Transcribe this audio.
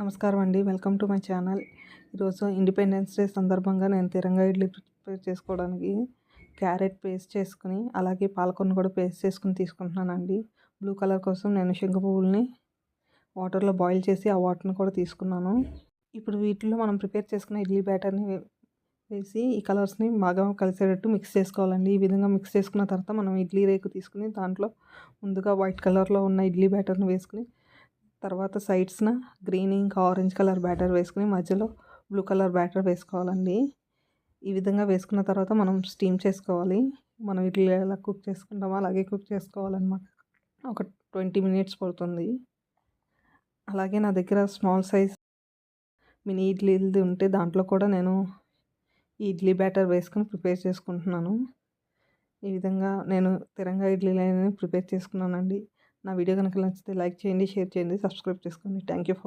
నమస్కారం అండి. Welcome to my channel. ఈరోజు ఇండిపెండెన్స్ డే సందర్భంగా నేను తిరంగా ఇడ్లీ ప్రిపేర్ చేసుకోవడానికి క్యారెట్ పేస్ట్ చేసుకుని, అలాగే పాలకూరను కూడా పేస్ట్ చేసుకుని తీసుకుంటున్నానండి. బ్లూ కలర్ కోసం నేను శంకు పువ్వుల్ని వాటర్లో బాయిల్ చేసి ఆ వాటర్ని కూడా తీసుకున్నాను. ఇప్పుడు వీటిలో మనం ప్రిపేర్ చేసుకున్న ఇడ్లీ బ్యాటర్ని వేసి ఈ కలర్స్ని బాగా కలిసేటట్టు మిక్స్ చేసుకోవాలండి. ఈ విధంగా మిక్స్ చేసుకున్న తర్వాత మనం ఇడ్లీ రేకు తీసుకుని దాంట్లో ముందుగా వైట్ కలర్లో ఉన్న ఇడ్లీ బ్యాటర్ని వేసుకుని, తర్వాత సైడ్స్న గ్రీన్ ఇంకా ఆరెంజ్ కలర్ బ్యాటర్ వేసుకుని మధ్యలో బ్లూ కలర్ బ్యాటర్ వేసుకోవాలండి. ఈ విధంగా వేసుకున్న తర్వాత మనం స్టీమ్ చేసుకోవాలి. మనం ఇడ్లీ ఎలా కుక్ చేసుకుంటామో అలాగే కుక్ చేసుకోవాలన్నమాట. ఒక 20 మినిట్స్ పడుతుంది. అలాగే నా దగ్గర స్మాల్ సైజ్ మినీ ఇడ్లీది ఉంటే దాంట్లో కూడా నేను ఈ ఇడ్లీ బ్యాటర్ వేసుకుని ప్రిపేర్ చేసుకుంటున్నాను. ఈ విధంగా నేను తిరంగా ఇడ్లీలని ప్రిపేర్ చేసుకున్నానండి. నా వీడియో కనుక నచ్చితే లైక్ చేయండి, షేర్ చేయండి, సబ్స్క్రైబ్ చేసుకోండి. Thank you for